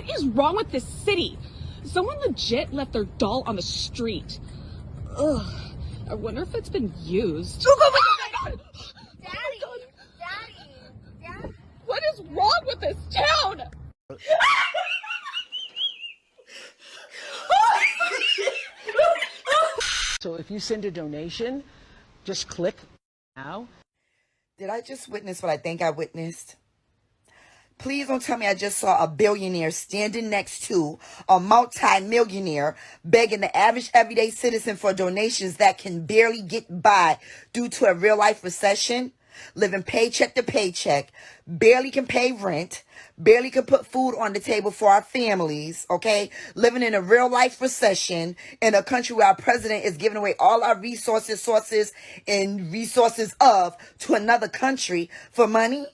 What is wrong with this city? Someone legit left their doll on the street. Ugh. I wonder if it's been used. Oh my God! Daddy! What is wrong with this town? So if you send a donation, just click now. Did I just witness what I think I witnessed? Please don't tell me I just saw a billionaire standing next to a multi-millionaire begging the average everyday citizen for donations that can barely get by due to a real-life recession, living paycheck to paycheck, barely can pay rent, barely can put food on the table for our families, okay? Living in a real-life recession in a country where our president is giving away all our resources and resources to another country for money.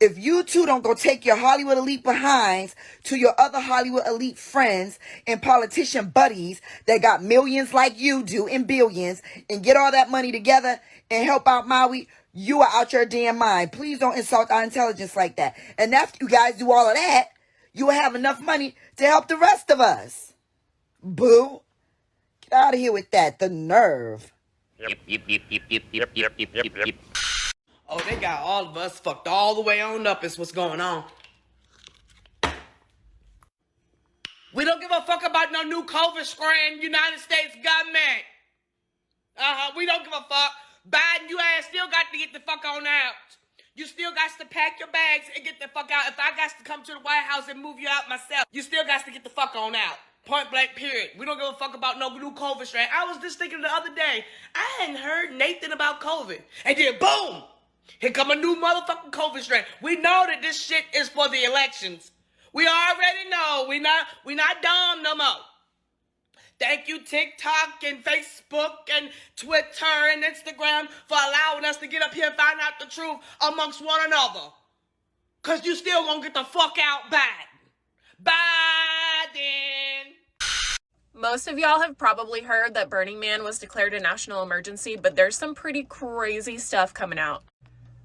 If you two don't go take your Hollywood elite behinds to your other Hollywood elite friends and politician buddies that got millions like you do and billions and get all that money together and help out Maui, you are out your damn mind. Please don't insult our intelligence like that. And after you guys do all of that, you will have enough money to help the rest of us. Boo. Get out of here with that. The nerve. Yep. Oh, they got all of us fucked all the way on up is what's going on. We don't give a fuck about no new COVID strain, United States government. We don't give a fuck. Biden, you ass still got to get the fuck on out. You still got to pack your bags and get the fuck out. If I got to come to the White House and move you out myself, you still got to get the fuck on out. Point blank, period. We don't give a fuck about no new COVID strain. I was just thinking the other day, I hadn't heard Nathan about COVID. And then boom! Here come a new motherfucking COVID strain. We know that this shit is for the elections. We already know. We not dumb no more. Thank you, TikTok and Facebook and Twitter and Instagram for allowing us to get up here and find out the truth amongst one another. Cause you still gonna get the fuck out Biden. Biden. Most of y'all have probably heard that Burning Man was declared a national emergency, but there's some pretty crazy stuff coming out.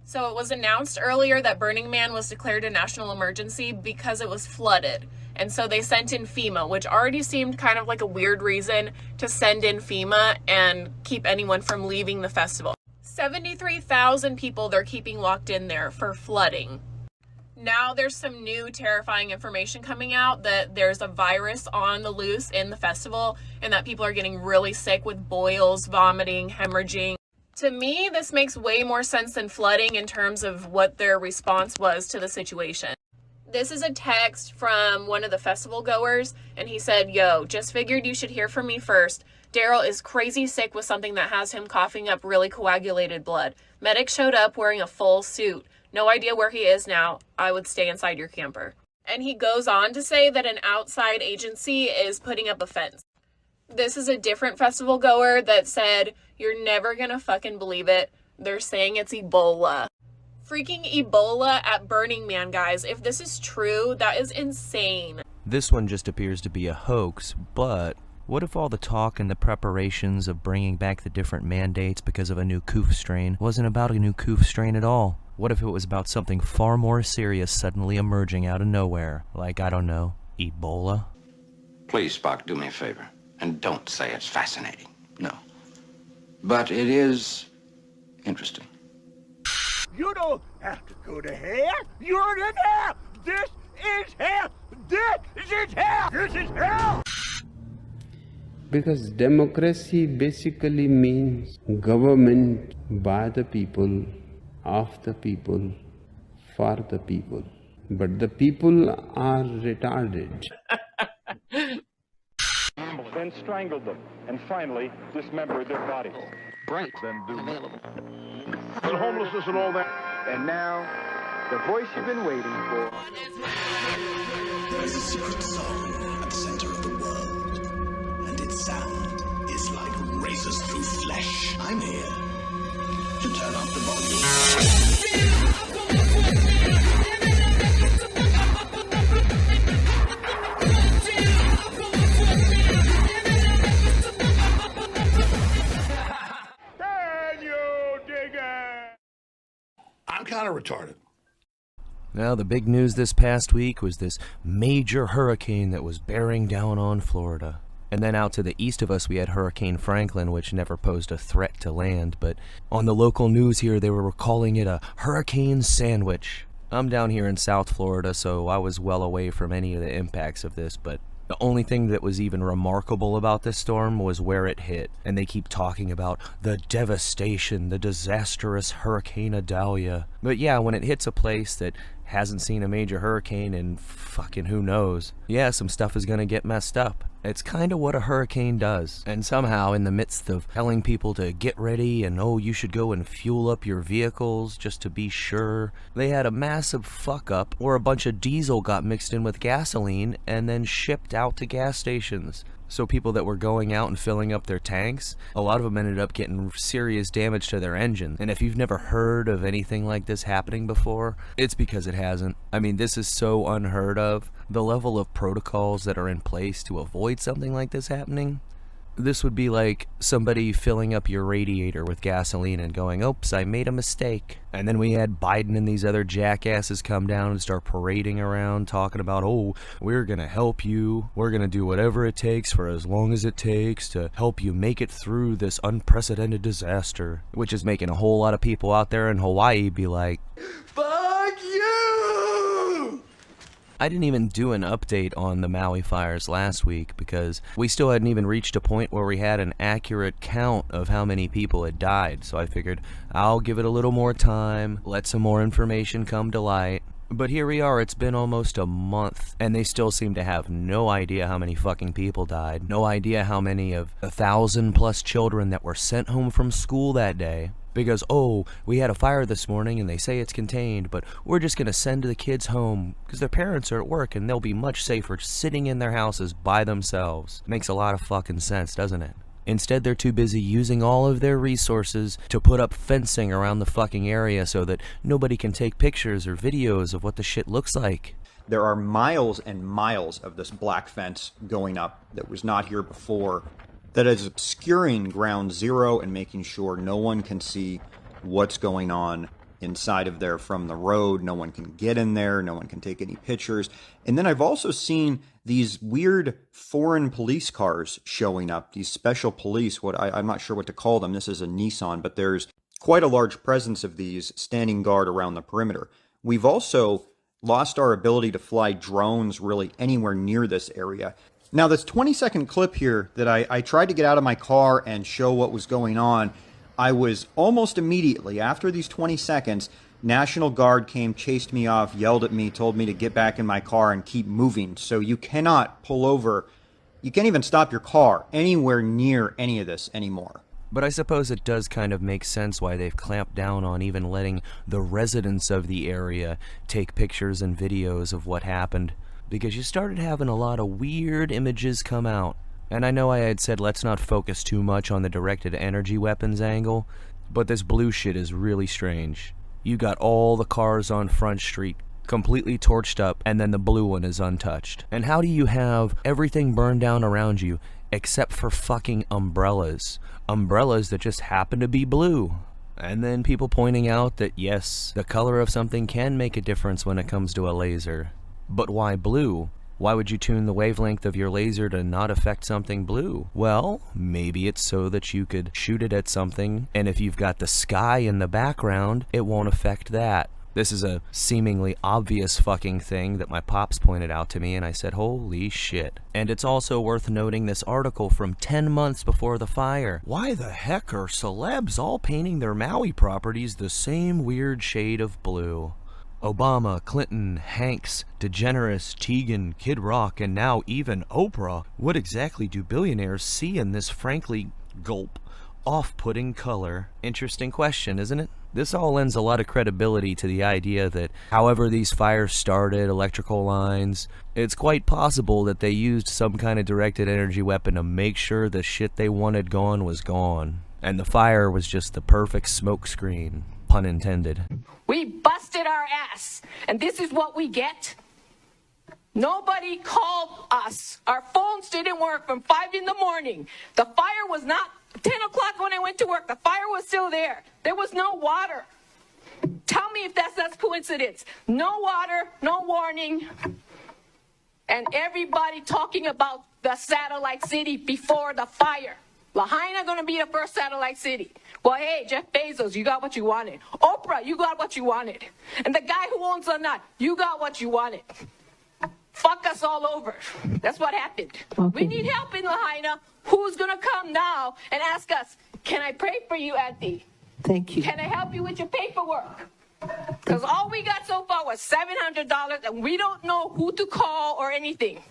So it was announced earlier that Burning Man was declared a national emergency because it was flooded. And so they sent in FEMA, which already seemed kind of like a weird reason to send in FEMA and keep anyone from leaving the festival. 73,000 people they're keeping locked in there for flooding. Now there's some new terrifying information coming out that there's a virus on the loose in the festival and that people are getting really sick with boils, vomiting, hemorrhaging. To me, this makes way more sense than flooding in terms of what their response was to the situation. This is a text from one of the festival goers, and he said, "Yo, just figured you should hear from me first. Daryl is crazy sick with something that has him coughing up really coagulated blood. Medic showed up wearing a full suit. No idea where he is now. I would stay inside your camper." And he goes on to say that an outside agency is putting up a fence. This is a different festival goer that said, "You're never gonna fucking believe it. They're saying it's Ebola." Freaking Ebola at Burning Man, guys. If this is true, that is insane. This one just appears to be a hoax, but what if all the talk and the preparations of bringing back the different mandates because of a new coof strain wasn't about a new coof strain at all? What if it was about something far more serious suddenly emerging out of nowhere? Like, I don't know, Ebola? Please, Spock, do me a favor. And don't say it's fascinating. No. But it is interesting. You don't have to go to hell. You're in hell. This is hell. This is hell. This is hell. Because democracy basically means government by the people, of the people, for the people. But the people are retarded. Then strangled them, and finally dismembered their bodies. Right. Then do but homelessness and all that. And now, the voice you've been waiting for. There is a secret song at the center of the world, and its sound is like razors through flesh. I'm here to turn up the volume. I'm kind of retarded. Now, the big news this past week was this major hurricane that was bearing down on Florida. And then out to the east of us, we had Hurricane Franklin, which never posed a threat to land. But on the local news here, they were calling it a hurricane sandwich. I'm down here in South Florida, so I was well away from any of the impacts of this, but the only thing that was even remarkable about this storm was where it hit. And they keep talking about the devastation, the disastrous Hurricane Idalia. But yeah, when it hits a place that hasn't seen a major hurricane in fucking who knows, yeah, some stuff is gonna get messed up. It's kind of what a hurricane does. And somehow, in the midst of telling people to get ready and, oh, you should go and fuel up your vehicles just to be sure, they had a massive fuck up where a bunch of diesel got mixed in with gasoline and then shipped out to gas stations. So people that were going out and filling up their tanks, a lot of them ended up getting serious damage to their engine. And if you've never heard of anything like this happening before, it's because it hasn't. I mean, this is so unheard of. The level of protocols that are in place to avoid something like this happening. This would be like somebody filling up your radiator with gasoline and going, oops, I made a mistake. And then we had Biden and these other jackasses come down and start parading around talking about, oh, we're going to help you. We're going to do whatever it takes for as long as it takes to help you make it through this unprecedented disaster. Which is making a whole lot of people out there in Hawaii be like, fuck you! I didn't even do an update on the Maui fires last week because we still hadn't even reached a point where we had an accurate count of how many people had died. So I figured I'll give it a little more time, let some more information come to light. But here we are, it's been almost a month, and they still seem to have no idea how many fucking people died. No idea how many of 1,000+ children that were sent home from school that day. Because, oh, we had a fire this morning and they say it's contained, but we're just going to send the kids home because their parents are at work and they'll be much safer sitting in their houses by themselves. Makes a lot of fucking sense, doesn't it? Instead, they're too busy using all of their resources to put up fencing around the fucking area so that nobody can take pictures or videos of what the shit looks like. There are miles and miles of this black fence going up that was not here before, that is obscuring ground zero and making sure no one can see what's going on inside of there from the road. No one can get in there. No one can take any pictures. And then I've also seen these weird foreign police cars showing up, these special police, I'm not sure what to call them. This is a Nissan, but there's quite a large presence of these standing guard around the perimeter. We've also lost our ability to fly drones really anywhere near this area. Now, this 20-second clip here that I tried to get out of my car and show what was going on, I was almost immediately, after these 20 seconds, National Guard came, chased me off, yelled at me, told me to get back in my car and keep moving. So you cannot pull over, you can't even stop your car anywhere near any of this anymore. But I suppose it does kind of make sense why they've clamped down on even letting the residents of the area take pictures and videos of what happened. Because you started having a lot of weird images come out. And I know I had said let's not focus too much on the directed energy weapons angle, but this blue shit is really strange. You got all the cars on Front Street completely torched up, and then the blue one is untouched. And how do you have everything burned down around you except for fucking umbrellas? Umbrellas that just happen to be blue. And then people pointing out that yes, the color of something can make a difference when it comes to a laser. But why blue? Why would you tune the wavelength of your laser to not affect something blue? Well, maybe it's so that you could shoot it at something, and if you've got the sky in the background, it won't affect that. This is a seemingly obvious fucking thing that my pops pointed out to me, and I said, holy shit. And it's also worth noting this article from 10 months before the fire. Why the heck are celebs all painting their Maui properties the same weird shade of blue? Obama, Clinton, Hanks, DeGeneres, Tegan, Kid Rock, and now even Oprah. What exactly do billionaires see in this frankly, gulp, off-putting color? Interesting question, isn't it? This all lends a lot of credibility to the idea that however these fires started, electrical lines, it's quite possible that they used some kind of directed energy weapon to make sure the shit they wanted gone was gone. And the fire was just the perfect smokescreen. Pun intended. We busted our ass, and this is what we get? Nobody called us. Our phones didn't work from 5 in the morning. The fire was not 10 o'clock when I went to work. The fire was still there. There was no water. Tell me if that's coincidence. No water, no warning, and everybody talking about the satellite city before the fire. Lahaina gonna be the first satellite city. Well, hey, Jeff Bezos, you got what you wanted. Oprah, you got what you wanted. And the guy who owns the nut, you got what you wanted. Fuck us all over. That's what happened. Okay. We need help in Lahaina. Who's gonna come now and ask us, can I pray for you, Auntie? Thank you. Can I help you with your paperwork? Because all we got so far was $700 and we don't know who to call or anything.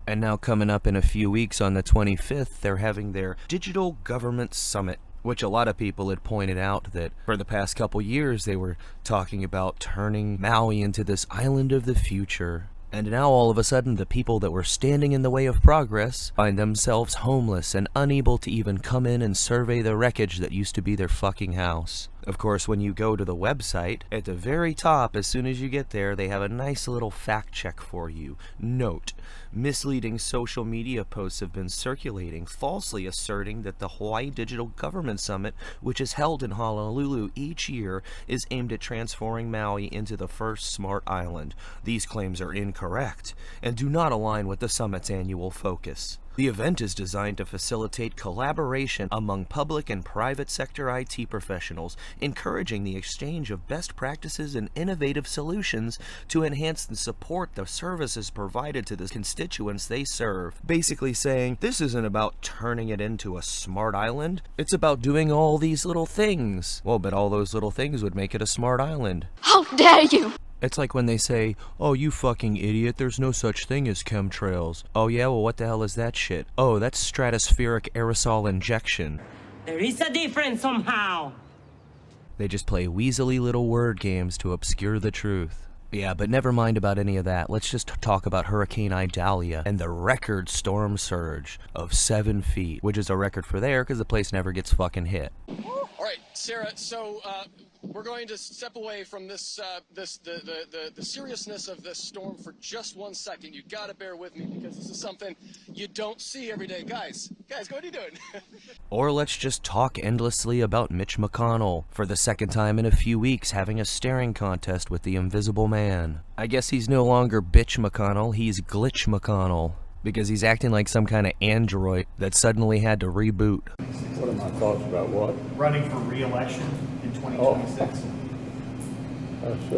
And now coming up in a few weeks on the 25th, they're having their Digital Government Summit, which a lot of people had pointed out that for the past couple years they were talking about turning Maui into this island of the future. And now all of a sudden the people that were standing in the way of progress find themselves homeless and unable to even come in and survey the wreckage that used to be their fucking house. Of course, when you go to the website, at the very top, as soon as you get there, they have a nice little fact check for you. Note: misleading social media posts have been circulating, falsely asserting that the Hawaii Digital Government Summit, which is held in Honolulu each year, is aimed at transforming Maui into the first smart island. These claims are incorrect and do not align with the summit's annual focus. The event is designed to facilitate collaboration among public and private sector IT professionals, encouraging the exchange of best practices and innovative solutions to enhance and support the services provided to the constituents they serve. Basically saying, this isn't about turning it into a smart island, it's about doing all these little things. Well, but all those little things would make it a smart island. How dare you! It's like when they say, oh, you fucking idiot, there's no such thing as chemtrails. Oh yeah, well what the hell is that shit? Oh, that's stratospheric aerosol injection. There is a difference somehow. They just play weaselly little word games to obscure the truth. Yeah, but never mind about any of that. Let's just talk about Hurricane Idalia and the record storm surge of 7 feet, which is a record for there because the place never gets fucking hit. All right, Sarah, so we're going to step away from the seriousness of this storm for just 1 second. You gotta bear with me because this is something you don't see every day. Guys, what are you doing? Or let's just talk endlessly about Mitch McConnell, for the second time in a few weeks having a staring contest with the Invisible Man. I guess he's no longer Bitch McConnell, he's Glitch McConnell, because he's acting like some kind of android that suddenly had to reboot. What are my thoughts about what? Running for re-election in 2026. That's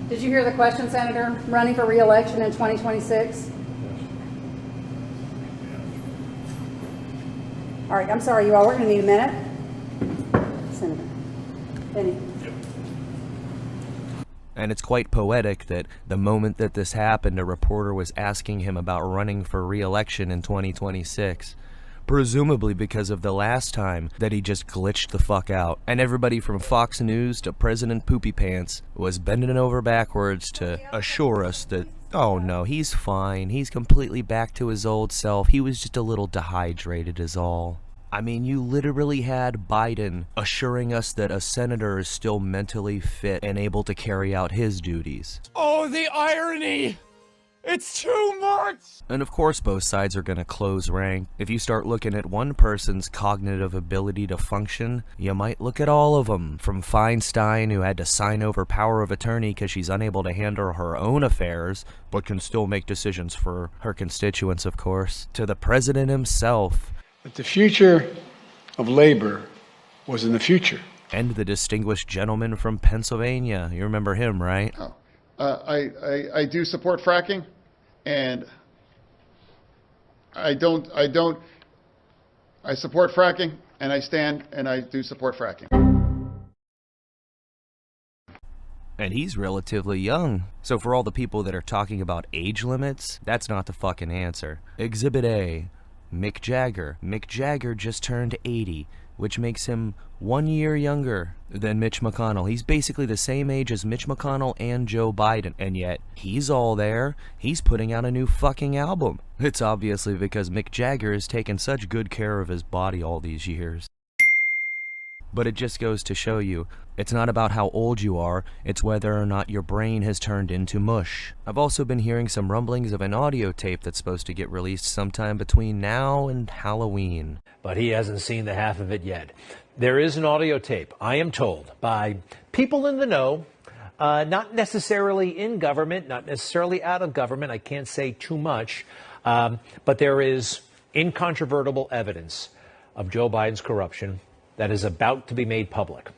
Did you hear the question, Senator? Running for re-election in 2026? All right, I'm sorry, you all. We're going to need a minute. Senator Benny. And it's quite poetic that the moment that this happened, a reporter was asking him about running for re-election in 2026. Presumably because of the last time that he just glitched the fuck out. And everybody from Fox News to President Poopy Pants was bending over backwards to assure us that, oh no, he's fine. He's completely back to his old self. He was just a little dehydrated is all. I mean, you literally had Biden assuring us that a senator is still mentally fit and able to carry out his duties. Oh, the irony! It's too much! And of course both sides are gonna close rank. If you start looking at one person's cognitive ability to function, you might look at all of them. From Feinstein, who had to sign over power of attorney because she's unable to handle her own affairs, but can still make decisions for her constituents, of course, to the president himself. But the future of labor was in the future. And the distinguished gentleman from Pennsylvania. You remember him, right? Oh. I do support fracking, and I support fracking, and I do support fracking. And he's relatively young. So for all the people that are talking about age limits, that's not the fucking answer. Exhibit A, Mick Jagger. Mick Jagger just turned 80, which makes him 1 year younger than Mitch McConnell. He's basically the same age as Mitch McConnell and Joe Biden, and yet he's all there. He's putting out a new fucking album. It's obviously because Mick Jagger has taken such good care of his body all these years. But it just goes to show you, it's not about how old you are, it's whether or not your brain has turned into mush. I've also been hearing some rumblings of an audio tape that's supposed to get released sometime between now and Halloween. But he hasn't seen the half of it yet. There is an audio tape, I am told, by people in the know, not necessarily in government, not necessarily out of government, I can't say too much, but there is incontrovertible evidence of Joe Biden's corruption that is about to be made public.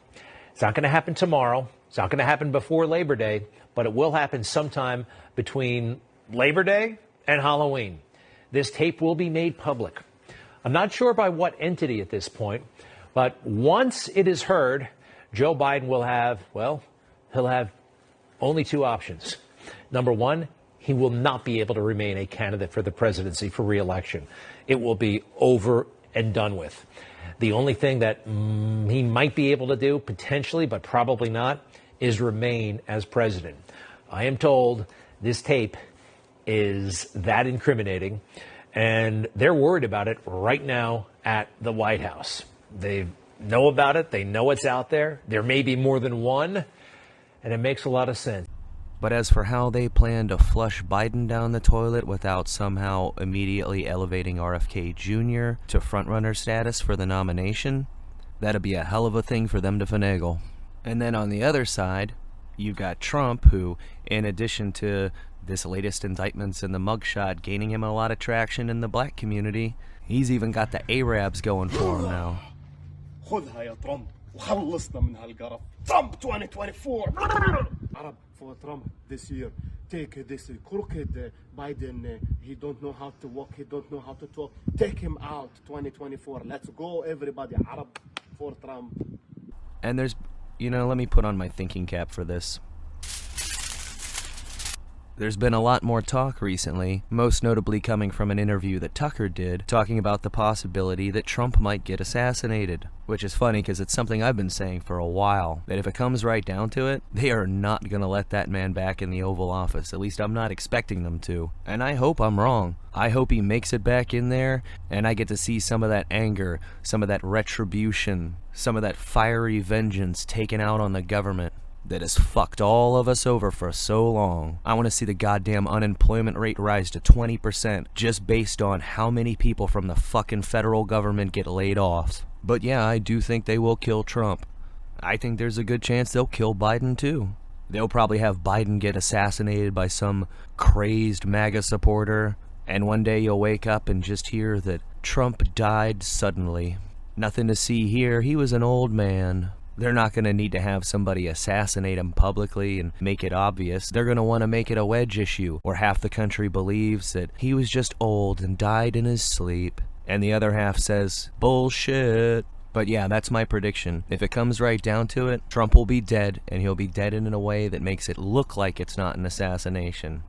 It's not going to happen tomorrow. It's not going to happen before Labor Day, but it will happen sometime between Labor Day and Halloween. This tape will be made public. I'm not sure by what entity at this point, but once it is heard, Joe Biden will have, well, he'll have only two options. Number one, he will not be able to remain a candidate for the presidency for re-election. It will be over and done with. The only thing that he might be able to do, potentially, but probably not, is remain as president. I am told this tape is that incriminating, and they're worried about it right now at the White House. They know about it. They know it's out there. There may be more than one, and it makes a lot of sense. But as for how they plan to flush Biden down the toilet without somehow immediately elevating RFK Jr. to frontrunner status for the nomination, that'd be a hell of a thing for them to finagle. And then on the other side, you've got Trump, who, in addition to this latest indictments and the mugshot gaining him a lot of traction in the black community, he's even got the Arabs going for him now. خذها يا ترامب وخلصنا من هالقرف. Trump 2024. Arab for Trump this year. Take this crooked Biden. He don't know how to walk. He don't know how to talk. Take him out 2024. Let's go, everybody. Arab for Trump. And there's, let me put on my thinking cap for this. There's been a lot more talk recently, most notably coming from an interview that Tucker did, talking about the possibility that Trump might get assassinated. Which is funny because it's something I've been saying for a while, that if it comes right down to it, they are not going to let that man back in the Oval Office. At least I'm not expecting them to. And I hope I'm wrong. I hope he makes it back in there, and I get to see some of that anger, some of that retribution, some of that fiery vengeance taken out on the government that has fucked all of us over for so long. I want to see the goddamn unemployment rate rise to 20% just based on how many people from the fucking federal government get laid off. But yeah, I do think they will kill Trump. I think there's a good chance they'll kill Biden too. They'll probably have Biden get assassinated by some crazed MAGA supporter, and one day you'll wake up and just hear that Trump died suddenly. Nothing to see here, he was an old man. They're not going to need to have somebody assassinate him publicly and make it obvious. They're going to want to make it a wedge issue, where half the country believes that he was just old and died in his sleep, and the other half says, bullshit. But yeah, that's my prediction. If it comes right down to it, Trump will be dead, and he'll be dead in a way that makes it look like it's not an assassination.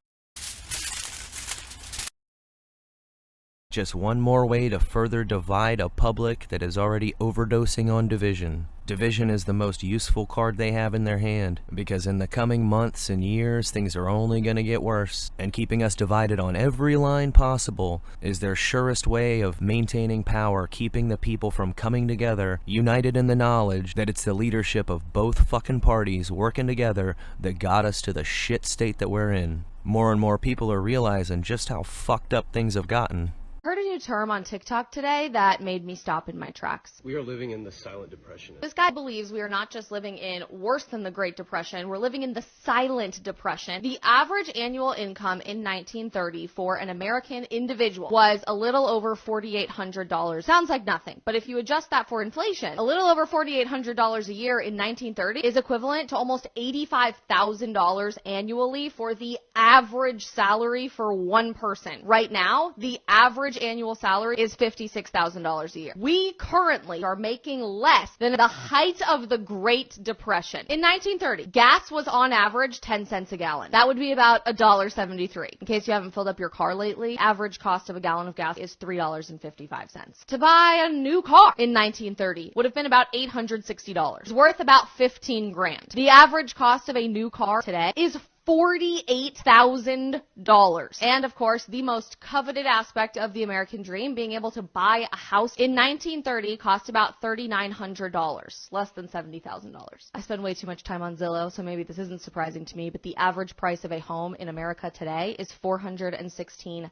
Just one more way to further divide a public that is already overdosing on division. Division is the most useful card they have in their hand, because in the coming months and years, things are only going to get worse, and keeping us divided on every line possible is their surest way of maintaining power, keeping the people from coming together, united in the knowledge that it's the leadership of both fucking parties working together that got us to the shit state that we're in. More and more people are realizing just how fucked up things have gotten. Heard a new term on TikTok today that made me stop in my tracks. We are living in the silent depression. This guy believes we are not just living in worse than the Great Depression, we're living in the silent depression. The average annual income in 1930 for an American individual was a little over $4,800. Sounds like nothing, but if you adjust that for inflation, a little over $4,800 a year in 1930 is equivalent to almost $85,000 annually for the average salary for one person. Right now, the average annual salary is $56,000 a year. We currently are making less than the height of the Great Depression. In 1930, gas was on average 10 cents a gallon. That would be about $1.73. In case you haven't filled up your car lately, average cost of a gallon of gas is $3.55. To buy a new car in 1930 would have been about $860. It's worth about $15,000. The average cost of a new car today is $48,000. And of course, the most coveted aspect of the American dream, being able to buy a house in 1930 cost about $3,900, less than $70,000. I spend way too much time on Zillow, so maybe this isn't surprising to me, but the average price of a home in America today is $416,000.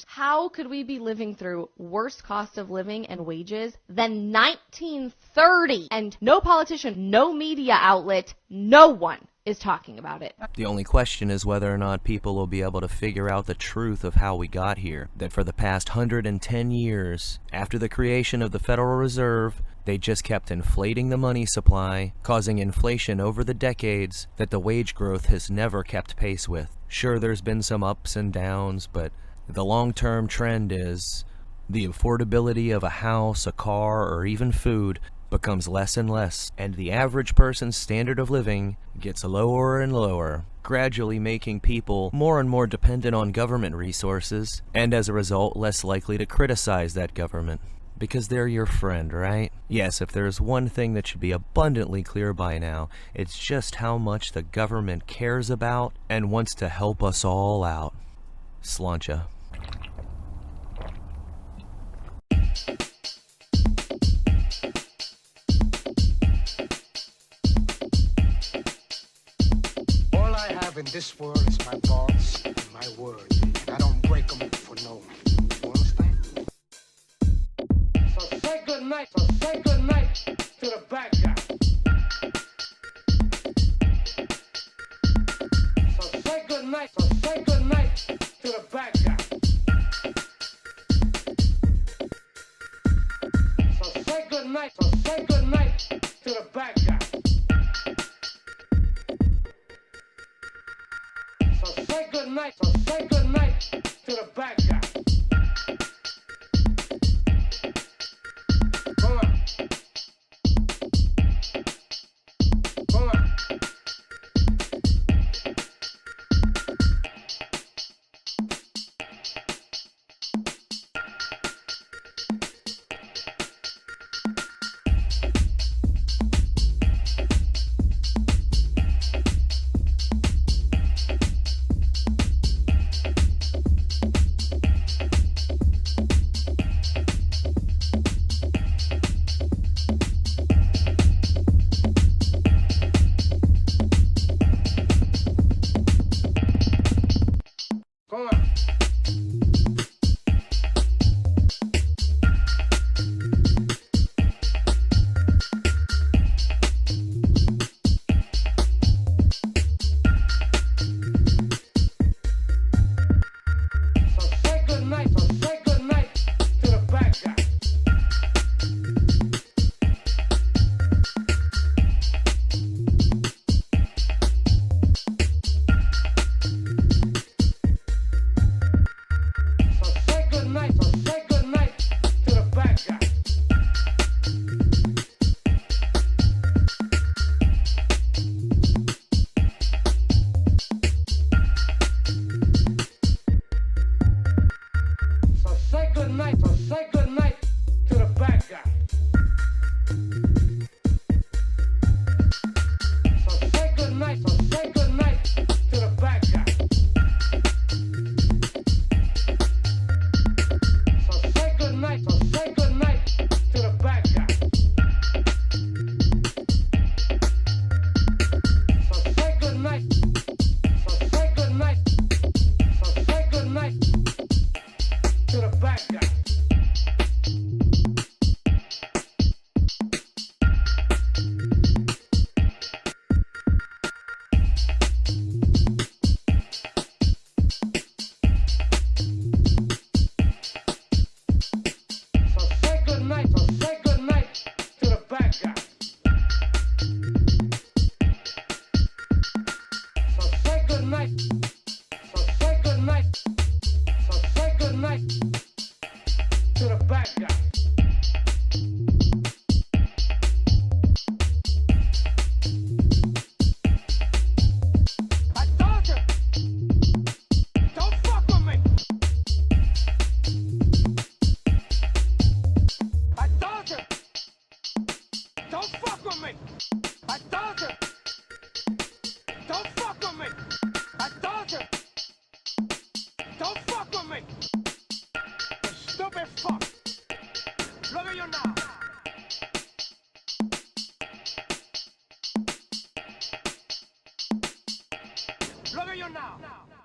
How could we be living through worse cost of living and wages than 1930? And no politician, no media outlet, no one is talking about it. The only question is whether or not people will be able to figure out the truth of how we got here. That for the past 110 years, after the creation of the Federal Reserve, they just kept inflating the money supply, causing inflation over the decades that the wage growth has never kept pace with. Sure, there's been some ups and downs, but the long-term trend is the affordability of a house, a car, or even food becomes less and less, and the average person's standard of living gets lower and lower, gradually making people more and more dependent on government resources, and as a result, less likely to criticize that government. Because they're your friend, right? Yes, if there's one thing that should be abundantly clear by now, it's just how much the government cares about and wants to help us all out. Sláinte. All I have in this world is my thoughts and my words, and I don't break them for no one. You understand? So say good night to the bad guy. So say good night to the bad guy. So say good night to the bad guy. So say good night to the bad guy. Come on. Come on. Don't fuck with me! I told you! Don't fuck with me! you now.